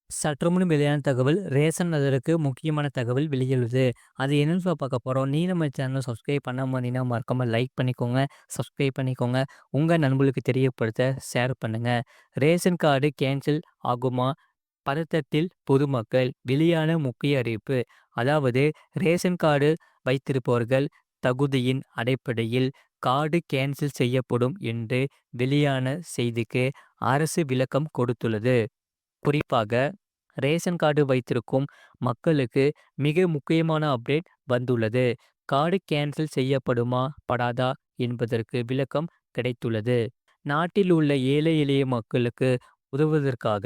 சற்றுமுன் வெளியான தகவல் ரேஷன் அதற்கு முக்கியமான தகவல் வெளியிடுது. அது என்னன்னு பார்க்க போறோம். நீ நம்ம சேனலை சப்ஸ்கிரைப் பண்ணாம இருந்தீங்கன்னா மறக்காம லைக் பண்ணிக்கோங்க, சப்ஸ்கிரைப் பண்ணிக்கோங்க. உங்க நண்பர்களுக்கு தெரியப்படுத்த ஷேர் பண்ணுங்க. ரேஷன் கார்டு கேன்சல் ஆகுமா? பதட்டத்தில் பொதுமக்கள். வெளியான முக்கிய அறிவிப்பு. அதாவது ரேஷன் கார்டு வைத்திருப்பவர்கள் தகுதியின் அடிப்படையில் கார்டு கேன்சல் செய்யப்படும் என்று வெளியான செய்திக்கு அரசு விளக்கம் கொடுத்துள்ளது. குறிப்பாக ரேஷன் கார்டு வைத்திருக்கும் மக்களுக்கு மிக முக்கியமான அப்டேட் வந்துள்ளது. கார்டு கேன்சல் செய்யப்படுமா படாதா என்பதற்கு விளக்கம் கிடைத்துள்ளது. நாட்டில் உள்ள ஏழை எளிய மக்களுக்கு உதவுவதற்காக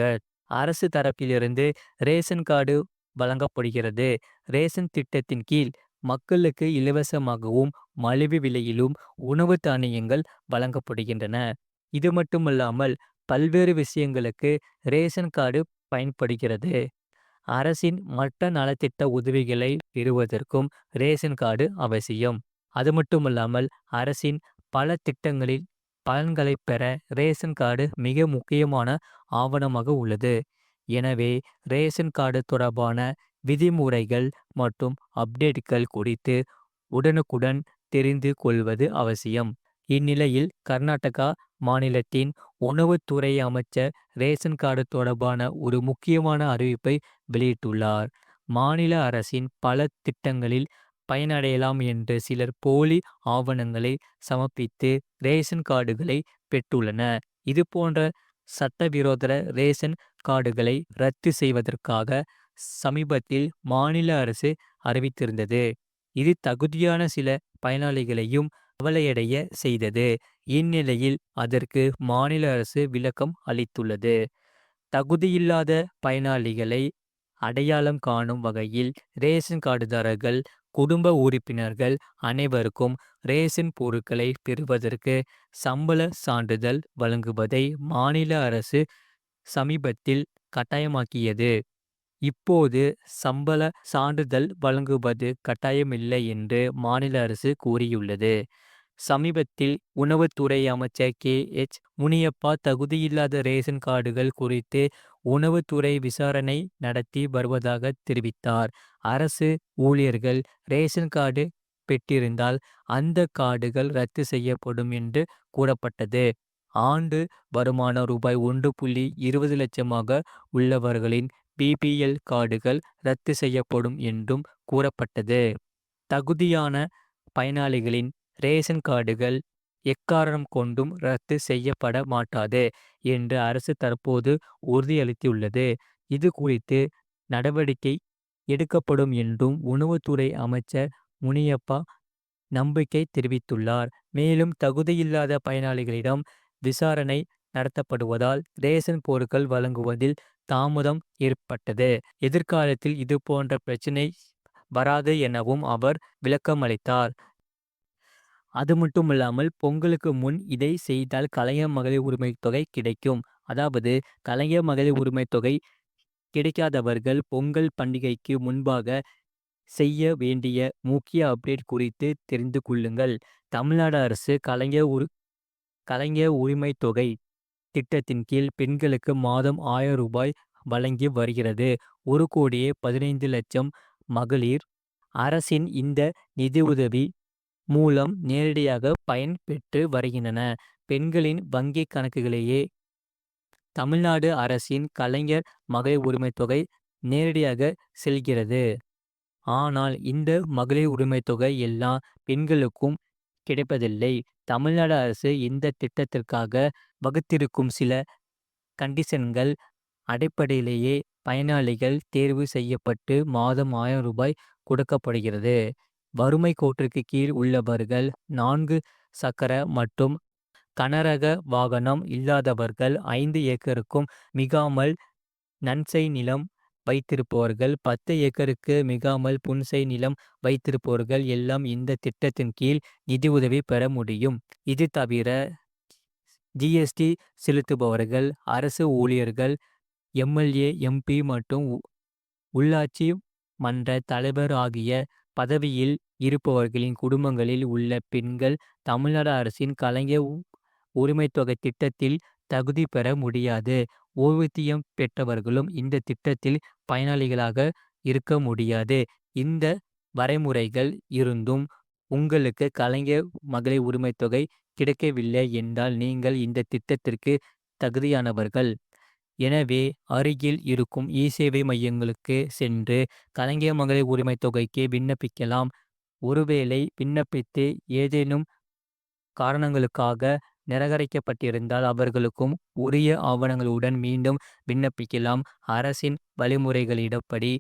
அரசு தரப்பிலிருந்து ரேஷன் கார்டு வழங்கப்படுகிறது. ரேஷன் திட்டத்தின் கீழ் மக்களுக்கு இலவசமாகவும் மலிவு விலையிலும் உணவு தானியங்கள் வழங்கப்படுகின்றன. இது மட்டுமல்லாமல் பல்வேறு விஷயங்களுக்கு ரேஷன் கார்டு பயன்படுகிறது. அரசின் மற்ற நலத்திட்ட உதவிகளை பெறுவதற்கும் ரேஷன் கார்டு அவசியம். அது மட்டுமல்லாமல் அரசின் பல திட்டங்களில் பலன்களை பெற ரேஷன் கார்டு மிக முக்கியமான ஆவணமாக உள்ளது. எனவே ரேஷன் கார்டு தொடர்பான விதிமுறைகள் மற்றும் அப்டேட்கள் குறித்து உடனுக்குடன் தெரிந்து கொள்வது அவசியம். இந்நிலையில் கர்நாடகா மாநிலத்தின் உணவுத்துறை அமைச்சர் ரேஷன் கார்டு தொடர்பான ஒரு முக்கியமான அறிவிப்பை வெளியிட்டுள்ளார். மாநில அரசின் பல திட்டங்களில் பயனடையலாம் என்று சிலர் போலி ஆவணங்களை சமர்ப்பித்து ரேஷன் கார்டுகளை பெற்றுள்ளனர். இதுபோன்ற சட்டவிரோத ரேஷன் கார்டுகளை ரத்து செய்வதற்காக சமீபத்தில் மாநில அரசு அறிவித்திருந்தது. இது தகுதியான சில பயனாளிகளையும் கவலையடைய செய்தது. இந்நிலையில் அதற்கு மாநில அரசு விளக்கம் அளித்துள்ளது. தகுதியில்லாத பயனாளிகளை அடையாளம் காணும் வகையில் ரேஷன் கார்டுதாரர்கள் குடும்ப உறுப்பினர்கள் அனைவருக்கும் ரேஷன் பொருட்களை பெறுவதற்கு சம்பள சான்றிதழ் வழங்குவதை மாநில அரசு சமீபத்தில் கட்டாயமாக்கியது. இப்போது சம்பள சான்றிதழ் வழங்குவது கட்டாயமில்லை என்று மாநில அரசு கூறியுள்ளது. சமீபத்தில் உணவுத்துறை அமைச்சர் முனியப்பா தகுதியில்லாத ரேஷன் கார்டுகள் குறித்து உணவுத்துறை விசாரணை நடத்தி வருவதாக தெரிவித்தார். அரசு ஊழியர்கள் ரேஷன் கார்டு பெற்றிருந்தால் அந்த கார்டுகள் ரத்து செய்யப்படும் என்று கூறப்பட்டது. ஆண்டு வருமானம் ரூபாய் 1.20 லட்சமாக உள்ளவர்களின் பிபிஎல் கார்டுகள் ரத்து செய்யப்படும் என்றும் கூறப்பட்டது. தகுதியான பயனாளிகளின் ரேஷன் கார்டுகள் எக்காரணம் கொண்டும் ரத்து செய்யப்பட மாட்டாது என்று அரசு தற்போது உறுதியளித்துள்ளது. இது குறித்து நடவடிக்கை எடுக்கப்படும் என்றும் உணவுத்துறை அமைச்சர் முனியப்பா நம்பிக்கை தெரிவித்துள்ளார். மேலும் தகுதியில்லாத பயனாளிகளிடம் விசாரணை நடத்தப்படுவதால் ரேஷன் பொருட்கள் வழங்குவதில் தாமதம் ஏற்பட்டது. எதிர்காலத்தில் இதுபோன்ற பிரச்சினை வராது எனவும் அவர் விளக்கமளித்தார். அது மட்டுமில்லாமல் பொங்கலுக்கு முன் இதை செய்தால் கலைஞர் மகளிர் உரிமை தொகை கிடைக்கும். அதாவது கலைஞர் மகளிர் உரிமை தொகை கிடைக்காதவர்கள் பொங்கல் பண்டிகைக்கு முன்பாக செய்ய வேண்டிய முக்கிய அப்டேட் குறித்து தெரிந்து கொள்ளுங்கள். தமிழ்நாடு அரசு கலைஞர் உரிமை தொகை திட்டத்தின் கீழ் பெண்களுக்கு மாதம் 1000 ரூபாய் வழங்கி வருகிறது. 1,15,00,000 மகளிர் அரசின் இந்த நிதியுதவி மூலம் நேரடியாக பயன் பெற்று வருகின்றன. பெண்களின் வங்கி கணக்குகளிலேயே தமிழ்நாடு அரசின் கலைஞர் மகளிர் உரிமை தொகை நேரடியாக செல்கிறது. ஆனால் இந்த மகளிர் உரிமை தொகை எல்லா பெண்களுக்கும் கிடைப்பதில்லை. தமிழ்நாடு அரசு இந்த திட்டத்திற்காக வகுத்திருக்கும் சில கண்டிஷன்கள் அடிப்படையிலேயே பயனாளிகள் தேர்வு செய்யப்பட்டு மாதம் 1000 ரூபாய் கொடுக்கப்படுகிறது. வறுமை கோட்டிற்கு கீழ் உள்ளவர்கள், 4 சக்கர மற்றும் கனரக வாகனம் இல்லாதவர்கள், 5 ஏக்கருக்கும் மிகாமல் நன்செய் நிலம் வைத்திருப்பவர்கள், 10 ஏக்கருக்கு மிகாமல் புன்செய் நிலம் வைத்திருப்பவர்கள் எல்லாம் இந்த திட்டத்தின் கீழ் நிதியுதவி பெற முடியும். இது தவிர ஜிஎஸ்டி செலுத்துபவர்கள், அரசு ஊழியர்கள், எம்எல்ஏ, எம்பி மற்றும் உள்ளாட்சி மன்ற தலைவர் ஆகிய பதவியில் இருப்பவர்களின் குடும்பங்களில் உள்ள பெண்கள் தமிழ்நாடு அரசின் கலைஞர் உரிமை தொகை திட்டத்தில் தகுதி பெற முடியாது. ஓய்வூதியம் பெற்றவர்களும் இந்த திட்டத்தில் பயனாளிகளாக இருக்க முடியாது. இந்த வரைமுறைகள் இருந்தும் உங்களுக்கு கலைஞர் மகளிர் உரிமைத் தொகை கிடைக்கவில்லை என்றால் நீங்கள் இந்த திட்டத்திற்கு தகுதியானவர்கள். எனவே அருகில் இருக்கும் இ-சேவை மையங்களுக்கு சென்று கலைஞர் மகளிர் உரிமைத் தொகைக்கு விண்ணப்பிக்கலாம். ஒருவேளை விண்ணப்பித்து ஏதேனும் காரணங்களுக்காக நிராகரிக்கப்பட்டிருந்தால் அவர்களுக்கும் உரிய ஆவணங்களுடன் மீண்டும் விண்ணப்பிக்கலாம். அரசின் வழிமுறைகளின்படி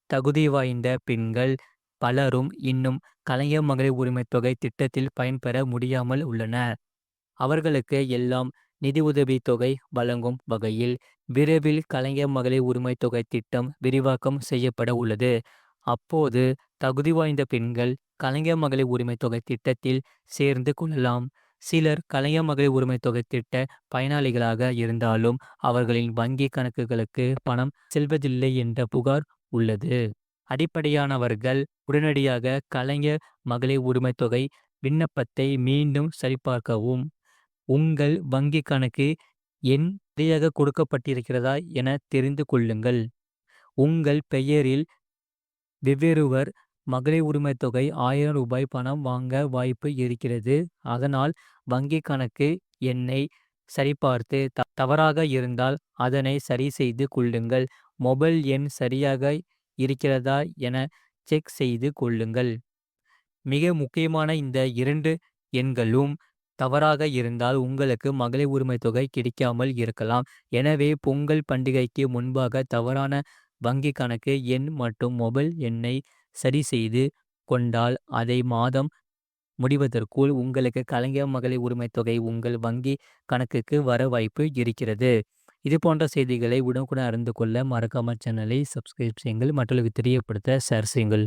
தகுதி வாய்ந்த பெண்கள் பலரும் இன்னும் கலைஞர் மகளிர் உரிமைத் தொகை திட்டத்தில் பயன்பெற முடியாமல் உள்ளனர். அவர்களுக்கு எல்லாம் நிதியுதவித் தொகை வழங்கும் வகையில் விரைவில் கலைஞர் மகளிர் உரிமைத் தொகை திட்டம் விரிவாக்கம் செய்யப்பட உள்ளது. அப்போது தகுதி வாய்ந்த பெண்கள் கலைஞர் மகளிர் உரிமைத் தொகை திட்டத்தில் சேர்ந்து கொள்ளலாம். சிலர் கலைஞர் மகளிர் உரிமைத் தொகை திட்ட பயனாளிகளாக இருந்தாலும் அவர்களின் வங்கி கணக்குகளுக்கு பணம் செல்வதில்லை என்ற புகார் உள்ளது. அடிப்படையானவர்கள் உடனடியாக கலைஞர் மகளிர் உரிமைத் தொகை விண்ணப்பத்தை மீண்டும் சரிபார்க்கவும். உங்கள் வங்கி கணக்கு எண் சரியாக கொடுக்கப்பட்டிருக்கிறதா என தெரிந்து கொள்ளுங்கள். உங்கள் பெயரில் வெவ்வேறுவர் மகளிர் உரிமைத் தொகை ரூ. 1000 பணம் வாங்க வாய்ப்பு இருக்கிறது. அதனால் வங்கி கணக்கு எண்ணை சரிபார்த்து தவறாக இருந்தால் அதனை சரி செய்து கொள்ளுங்கள். மொபைல் எண் சரியாக இருக்கிறதா என செக் செய்து கொள்ளுங்கள். மிக முக்கியமான இந்த 2 எண்களும் தவறாக இருந்தால் உங்களுக்கு மகளிர் உரிமைத் தொகை கிடைக்காமல் இருக்கலாம். எனவே பொங்கல் பண்டிகைக்கு முன்பாக தவறான வங்கி கணக்கு எண் மற்றும் மொபைல் எண்ணை சரி செய்து கொண்டால் அதை மாதம் முடிவதற்குள் உங்களுக்கு கலைஞர் மகளிர் உரிமைத் தொகை உங்கள் வங்கி கணக்குக்கு வர வாய்ப்பு இருக்கிறது. இது போன்ற செய்திகளை உடனுக்குடன் அறிந்து கொள்ள மறக்காம சேனலை சப்ஸ்கிரைப் செய்யுங்கள். மற்றவர்களுக்கு தெரியப்படுத்த ஷேர் செய்யுங்கள்.